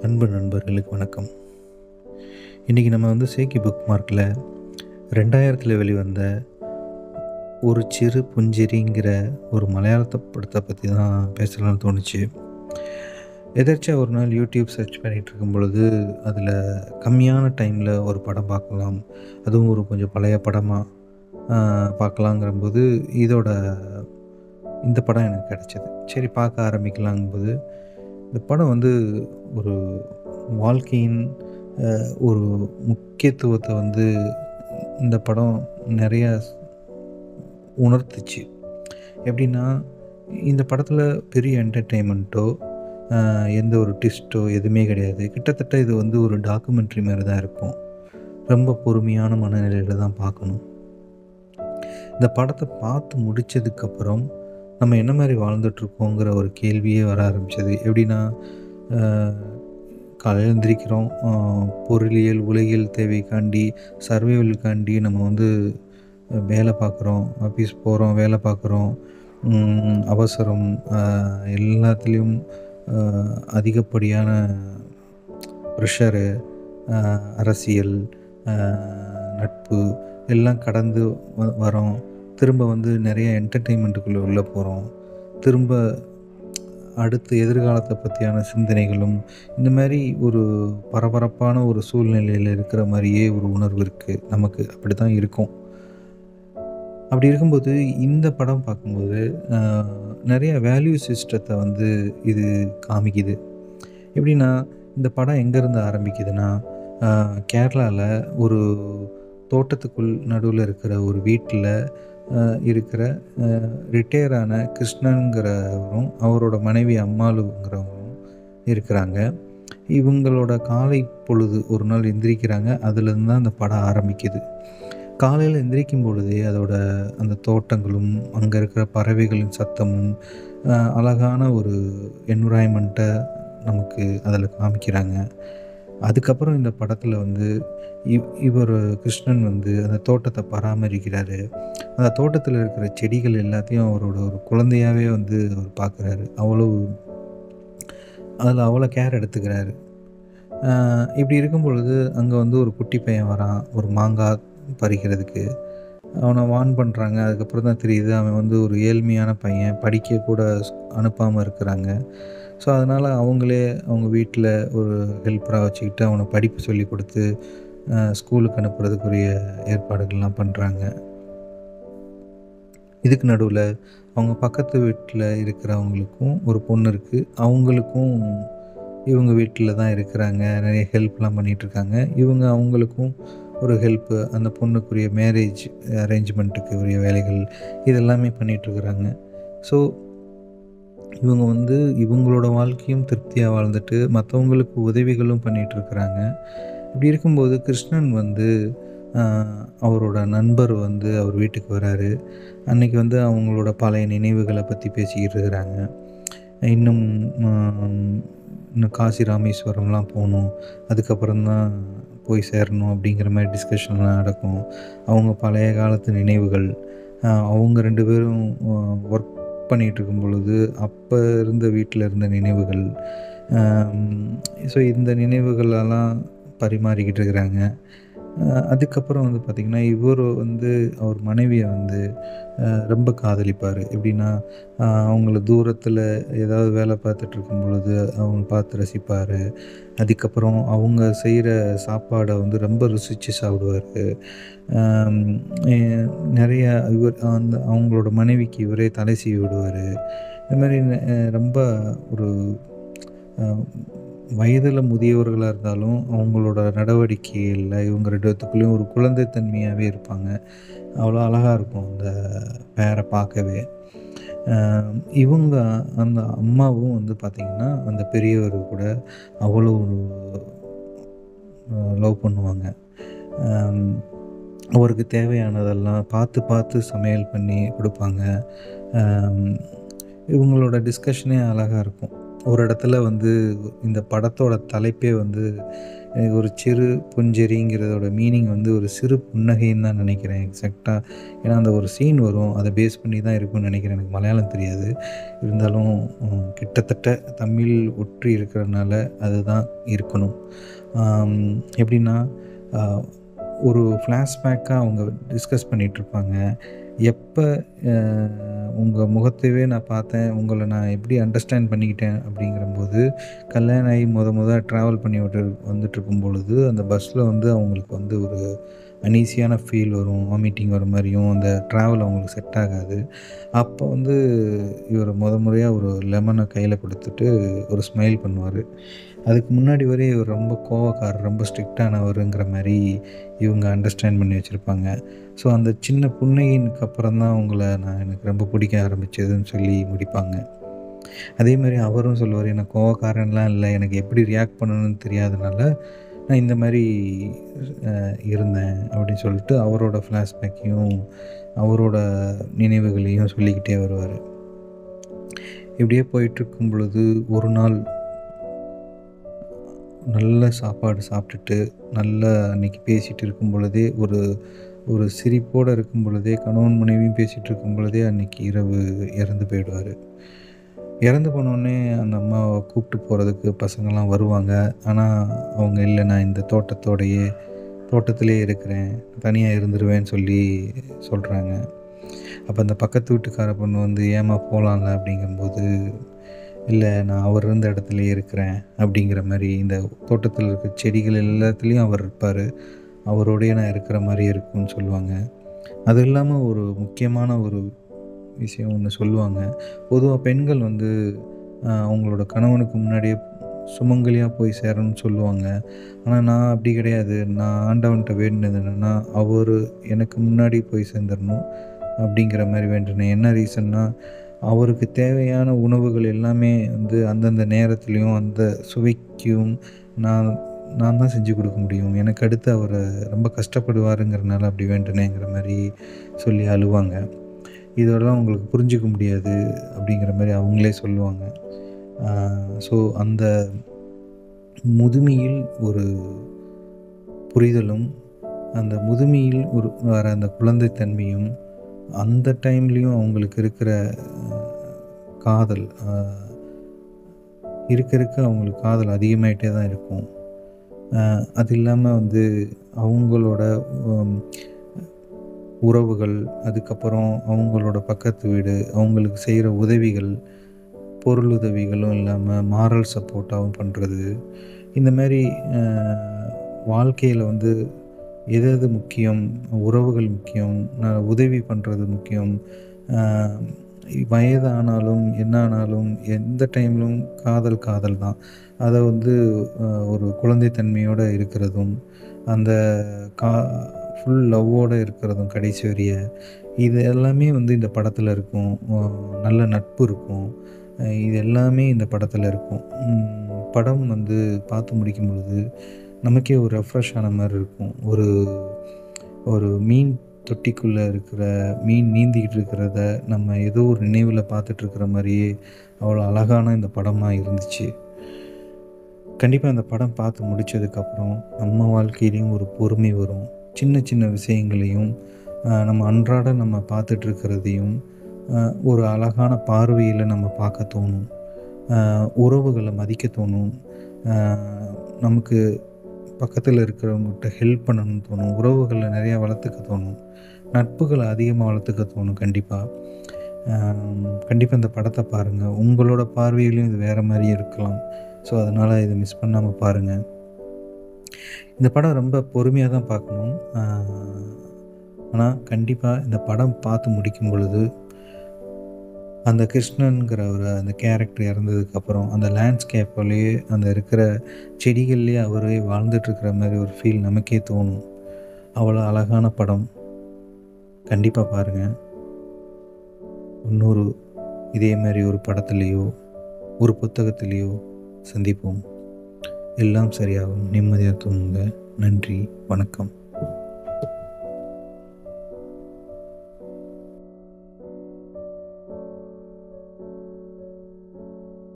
அன்பு நண்பர்களுக்கு வணக்கம். இன்றைக்கி நம்ம சேக்கி புக் மார்க்கில் 2000 வெளிவந்த ஒரு சிறு புஞ்சிரிங்கிற ஒரு மலையாளத்தை படத்தை பற்றி தான் பேசலாம்னு தோணுச்சு. எதாச்சும் ஒரு நாள் யூடியூப் சர்ச் பண்ணிகிட்டு இருக்கும் பொழுது அதில் கம்மியான டைமில் ஒரு படம் பார்க்கலாம், அதுவும் ஒரு கொஞ்சம் பழைய படமாக பார்க்கலாங்கிறபோது இந்த படம் எனக்கு கிடச்சிது. சரி பார்க்க ஆரம்பிக்கலாங்கும்போது இந்த படம் ஒரு வாழ்க்கையின் ஒரு முக்கியத்துவத்தை இந்த படம் நிறையா உணர்த்துச்சு. எப்படின்னா, இந்த படத்தில் பெரிய என்டர்டெயின்மெண்ட்டோ எந்த ஒரு ட்விஸ்ட்டோ எதுவுமே கிடையாது. கிட்டத்தட்ட இது ஒரு டாக்குமெண்ட்ரி மாதிரி தான் இருக்கும். ரொம்ப பொறுமையான மனநிலையில் தான் பார்க்கணும். இந்த படத்தை பார்த்து முடித்ததுக்கப்புறம் நம்ம என்ன மாதிரி வாழ்ந்துட்டுருக்கோங்கிற ஒரு கேள்வியே வர ஆரம்பிச்சது. எப்படின்னா, காலையில் எழுந்திரிக்கிறோம், பொருளியல் உலகியல் தேவைக்காண்டி சர்வைவலுக்காண்டி நம்ம வேலை பார்க்குறோம், ஆஃபீஸ் போகிறோம், வேலை பார்க்குறோம். அவசரம் எல்லாத்துலேயும் அதிகப்படியான ப்ரெஷரு, அரசியல், நட்பு எல்லாம் கடந்து வரோம். திரும்ப நிறைய என்டர்டெயின்மெண்ட்டுக்குள்ளே உள்ளே போகிறோம். திரும்ப அடுத்து எதிர்காலத்தை பற்றியான சிந்தனைகளும் இந்த மாதிரி ஒரு பரபரப்பான ஒரு சூழ்நிலையில் இருக்கிற மாதிரியே ஒரு உணர்வு இருக்குது. நமக்கு அப்படி தான் இருக்கும். அப்படி இருக்கும்போது இந்த படம் பார்க்கும்போது நிறைய வேல்யூ சிஸ்டத்தை இது காமிக்குது. எப்படின்னா, இந்த படம் எங்கேருந்து ஆரம்பிக்குதுன்னா, கேரளாவில் ஒரு தோட்டத்துக்குள் நடுவில் இருக்கிற ஒரு வீட்டில் இருக்கிற ரிட்டையரான கிருஷ்ணனுங்கிறவரும் அவரோட மனைவி அம்மாளுங்கிறவரும் இருக்கிறாங்க. இவங்களோட காலை பொழுது ஒரு நாள் எந்திரிக்கிறாங்க. அதுலேருந்து தான் அந்த படம் ஆரம்பிக்குது. காலையில் எந்திரிக்கும் பொழுதே அந்த தோட்டங்களும் அங்கே இருக்கிற பறவைகளின் சத்தமும் அழகான ஒரு என்விரான்மெண்ட்டை நமக்கு அதில் காமிக்கிறாங்க. அதுக்கப்புறம் இந்த படத்தில் இவர் கிருஷ்ணன் அந்த தோட்டத்தை பராமரிக்கிறாரு. அந்த தோட்டத்தில் இருக்கிற செடிகள் எல்லாத்தையும் அவரோட ஒரு குழந்தையாகவே அவர் பார்க்குறாரு. அவ்வளோ கேர் எடுத்துக்கிறாரு. இப்படி இருக்கும் பொழுது அங்கே ஒரு குட்டி பையன் வரான், ஒரு மாங்காய் பறிக்கிறதுக்கு. அவனை வார்ன் பண்ணுறாங்க. அதுக்கப்புறம் தான் தெரியுது அவன் ஒரு ஏழ்மையான பையன், படிக்க கூட அனுப்பாமல் இருக்கிறாங்க. ஸோ அதனால் அவங்க வீட்டில் ஒரு ஹெல்ப்பராக வச்சுக்கிட்டு அவனை படிப்பு சொல்லி கொடுத்து ஸ்கூலுக்கு அனுப்புறதுக்குரிய ஏற்பாடுகள்லாம் பண்ணுறாங்க. இதுக்கு நடுவில் அவங்க பக்கத்து வீட்டில் இருக்கிறவங்களுக்கும் ஒரு பொண்ணு இருக்குது. அவங்களுக்கும் இவங்க வீட்டில் தான் இருக்கிறாங்க. நிறைய ஹெல்ப்லாம் பண்ணிகிட்ருக்காங்க. அவங்களுக்கும் ஒரு ஹெல்ப்பு, அந்த பொண்ணுக்குரிய மேரேஜ் அரேஞ்ச்மெண்ட்டுக்கு உரிய வேலைகள் இதெல்லாமே பண்ணிகிட்ருக்குறாங்க. ஸோ இவங்க இவங்களோட வாழ்க்கையும் திருப்தியாக வாழ்ந்துட்டு மற்றவங்களுக்கு உதவிகளும் பண்ணிகிட்ருக்குறாங்க. இப்படி இருக்கும்போது கிருஷ்ணன் அவரோட நண்பர் அவர் வீட்டுக்கு வராரு. அன்றைக்கி அவங்களோட பழைய நினைவுகளை பற்றி பேசிக்கிட்டு இருக்கிறாங்க. இன்னும் காசி ராமேஸ்வரம்லாம் போகணும், அதுக்கப்புறம் தான் போய் சேரணும் அப்படிங்கிற மாதிரி டிஸ்கஷன்லாம் நடக்கும். அவங்க பழைய காலத்து நினைவுகள், அவங்க 2 பேரும் ஒர்க் பண்ணிகிட்ருக்கும் பொழுது அப்போ இருந்த வீட்டில் இருந்த நினைவுகள். ஸோ இந்த நினைவுகளெல்லாம் பரிமாறிக்கிட்டு இருக்கிறாங்க. அதுக்கப்புறம் பார்த்திங்கன்னா, இவர் அவர் மனைவியை ரொம்ப காதலிப்பார். எப்படின்னா, அவங்கள தூரத்தில் ஏதாவது வேலை பார்த்துட்ருக்கும் பொழுது அவங்க பார்த்து ரசிப்பார். அதுக்கப்புறம் அவங்க செய்கிற சாப்பாடை ரொம்ப ருசித்து சாப்பிடுவார். நிறையா அவங்களோட மனைவிக்கு இவரே தலை சீவி விடுவார். இந்த மாதிரி ரொம்ப ஒரு வயதில் முதியவர்களாக இருந்தாலும் அவங்களோட நடவடிக்கைகளில் இவங்க 2 பேத்துக்குள்ளேயும் ஒரு குழந்தைத்தன்மையாகவே இருப்பாங்க. அவ்வளோ அழகாக இருக்கும் அந்த பேரை பார்க்கவே. அந்த அம்மாவும் பார்த்திங்கன்னா, அந்த பெரியவர் கூட அவ்வளோ லவ் பண்ணுவாங்க. அவருக்கு தேவையானதெல்லாம் பார்த்து பார்த்து சமையல் பண்ணி கொடுப்பாங்க. இவங்களோட டிஸ்கஷனே அழகாக இருக்கும். ஒரு இடத்துல வந்து இந்த படத்தோட தலைப்பே வந்து எனக்கு ஒரு சிறு புஞ்செரிங்கிறதோட மீனிங் வந்து ஒரு சிறு புன்னகைன்னு தான் நினைக்கிறேன் எக்ஸாக்ட்டா. ஏன்னா அந்த ஒரு சீன் வரும். அத பேஸ் பண்ணி தான் இருக்கும்னு நினைக்கிறேன். எனக்கு மலையாளம் தெரியாது. இருந்தாலும் கிட்டத்தட்ட தமிழ் ஒற்றி இருக்கிறனால அதுதான் இருக்கணும். ஆம், எப்படின்னா, அ ஒரு ஃப்ளாஷ்பேக்கா அவங்க டிஸ்கஸ் பண்ணிட்டுருப்பாங்க. எப்ப அ உங்க முகத்தவே நான் பார்த்தேன், உங்கள நான் எப்படி அண்டர்ஸ்டாண்ட் பண்ணிக்கிட்டேன் அப்படிங்கிறம்போது, கல்யாணம் ஆகி ட்ராவல் பண்ணி வந்துட்டுருக்கும் பொழுது, அந்த பஸ்ஸில வந்து அவங்களுக்கு வந்து ஒரு அனீஸியான ஃபீல் வரும். வாமிட்டிங் வர மாரியும், அந்த ட்ராவல் அவங்களுக்கு செட் ஆகாது. அப்போ வந்து இவரு முறையா ஒரு லெமன கையில குடுத்துட்டு ஒரு ஸ்மைல் பண்ணுவாரு. அதுக்கு முன்னாடி வரை இவர் ரொம்ப கோவக்காரர், ரொம்ப ஸ்ட்ரிக்ட்டானவருங்கிற மாரி இவங்க அண்டர்ஸ்டாண்ட் பண்ணி வச்சிருப்பாங்க. ஸோ, அந்த சின்ன புன்னகைக்கு அப்புறம் தான் உங்கள எனக்கு ரொம்ப பிடிக்க ஆரம்பிச்சதுன்னு சொல்லி முடிப்பாங்க. அதேமாரி அவரும் சொல்லுவாரு, "நான் கோவக்காரன்லாம் இல்ல. எனக்கு எப்படி ரியாக்ட் பண்ணணும்னு தெரியாதனால, நான் இந்த மாரி இருந்தேன்." அப்படின்னு சொல்லிட்டு அவரோட ஃப்ளாஷ்பேக்கையும், அவரோட நினைவுகளையும் சொல்லிக்கிட்டே வருவாரு. இப்படியே போயிட்டுருக்கும் பொழுது, ஒரு நாள் நல்ல சாப்பாடு சாப்பிட்டுட்டு, நல்லா அன்னைக்கு பேசிட்டு இருக்கும் பொழுதே, ஒரு ஒரு சிரிப்போட இருக்கும் பொழுதே, கணவன் மனைவியும் பேசிட்டு இருக்கும் பொழுதே, அன்னைக்கு இரவு இறந்து போயிடுவாரு. இறந்து போனோனே அந்த அம்மாவ கூப்பிட்டு போறதுக்கு பசங்கள்லாம் வருவாங்க. ஆனா, அவங்க இல்ல நான் இந்த தோட்டத்திலேயே இருக்கிறேன். தனியா இருந்துருவேன்னு சொல்லி சொல்றாங்க. அப்ப அந்த பக்கத்து வீட்டுக்கார பொண்ணு வந்து, "ஏம்மா போலாம்ல?" அப்படிங்கும்போது, "இல்ல நான் அவர் இருந்த இடத்துலயே இருக்கிறேன்." அப்படிங்கிற மாரி இந்த தோட்டத்தில இருக்க செடிகள் எல்லாத்துலயும் அவர் இருப்பாரு. அவரோடயே நான் இருக்கிற மாரி இருக்கும்னு சொல்லுவாங்க. அது இல்லாம ஒரு முக்கியமான ஒரு விஷயம் ஒண்ணு சொல்லுவாங்க. பொதுவா பெண்கள் வந்து அவங்களோட கணவனுக்கு முன்னாடியே சுமங்கலியா போய் சேரணும்னு சொல்லுவாங்க. ஆனா நான் அப்படி கிடையாது. நான் ஆண்டவன்ட்ட வேண்டுனது என்னன்னா, அவரு எனக்கு முன்னாடி போய் சேர்ந்துரணும் அப்படிங்கிற மாரி வேண்டுனேன். என்ன ரீசன்னா, அவருக்கு தேவையான உணவுகள் எல்லாமே வந்து அந்தந்த நேரத்திலயும், அந்த சுவைக்கும் நான் நான் தான் செஞ்சு குடுக்க முடியும். எனக்கு அடுத்து அவரு ரொம்ப கஷ்டப்படுவாருங்கிறனால அப்படி வேண்டுனேங்கிற மாரி சொல்லி அழுவாங்க. இதெல்லாம் உங்களுக்கு புரிஞ்சுக்க முடியாது அப்படிங்கிற மாரி அவங்களே சொல்லுவாங்க. ஆ ஸோ அந்த முதுமையில் ஒரு புரிதலும், அந்த முதுமையில் வர அந்த குழந்தைத்தன்மையும், அந்த டைம்லயும் அவங்களுக்கு இருக்கிற காதல் இருக்க இருக்க அவங்களுக்கு காதல் அதிகமாயிட்டே தான் இருக்கும். அது இல்லாம வந்து அவங்களோட ம் உறவுகள், அதுக்கப்புறம் அவங்களோட பக்கத்து வீடு, அவங்களுக்கு செய்ற உதவிகள், பொருள் உதவிகளும் இல்லாம மாரல் சப்போர்ட்டாவும் பண்றது. இந்த மாரி அ வாழ்க்கையில வந்து எது எது முக்கியம், உறவுகள் முக்கியம், உதவி பண்றது முக்கியம். அ வயது ஆனாலும், என்ன ஆனாலும், எந்த டைம்லும் காதல் காதல் தான். அத வந்து ஒரு குழந்தைத்தன்மையோட இருக்கிறதும், அந்த கா ஃபுல் லவ்வோட இருக்கிறதும் கடைசி வரிய, இது எல்லாமே வந்து இந்த படத்துல இருக்கும். நல்ல நட்பு இருக்கும். இது எல்லாமே இந்த படத்துல இருக்கும். படம் வந்து பார்த்து முடிக்கும் பொழுது, நமக்கே ஒரு ரெஃப்ரெஷ் ஆன மாரி இருக்கும். ஒரு ஒரு மீன் தொட்டிக்குள்ள இருக்கிற மீன் நீந்திக்கிட்டு இருக்கிறத, நம்ம ஏதோ ஒரு நினைவுல பார்த்துட்டு இருக்கிற மாரியே, அவ்வளோ அழகான இந்த படமா இருந்துச்சு. கண்டிப்பா இந்த படம் பார்த்து முடிச்சதுக்கப்புறம், நம்ம வாழ்க்கையிலயும் ஒரு பொறுமை வரும். சின்ன சின்ன விஷயங்களையும், நம்ம அன்றாட நம்ம பார்த்துட்டு இருக்கிறதையும், அ ஒரு அழகான பார்வையில நம்ம பார்க்க தோணும். உறவுகள மதிக்க தோணும். அ நமக்கு பக்கத்துல இருக்கிறவங்ககிட்ட ஹெல்ப் பண்ணணும்னு தோணும். உறவுகள நெறையா வளர்த்துக்க தோணும். நட்புகள அதிகமா வளர்த்துக்க தோணும் கண்டிப்பா. கண்டிப்பா இந்த படத்த பாருங்க. உங்களோட பார்வையிலும் இது வேற மாரியே இருக்கலாம். ஸோ, அதனால இத மிஸ் பண்ணாம பாருங்க. இந்த படம் ரொம்ப பொறுமையா தான் பார்க்கணும். ஆனா கண்டிப்பா இந்த படம் பார்த்து முடிக்கும் பொழுது, அந்த கிருஷ்ணன்ங்கிற அந்த கேரக்டர் இறந்ததுக்கப்புறம், அந்த லேண்ட்ஸ்கேப்லயே அந்த இருக்கிற செடிகள்லயே அவரே வாழ்ந்துட்டுருக்கிற மாரி ஒரு ஃபீல் நமக்கே தோணும். அவ்வளோ அழகான படம். கண்டிப்பா பாருங்க. இன்னொரு இதே மாரி ஒரு படத்துலயோ, ஒரு புத்தகத்திலயோ சந்திப்போம். எல்லாம் சரியாகும். நிம்மதியா தூங்குங்க. நன்றி. வணக்கம்.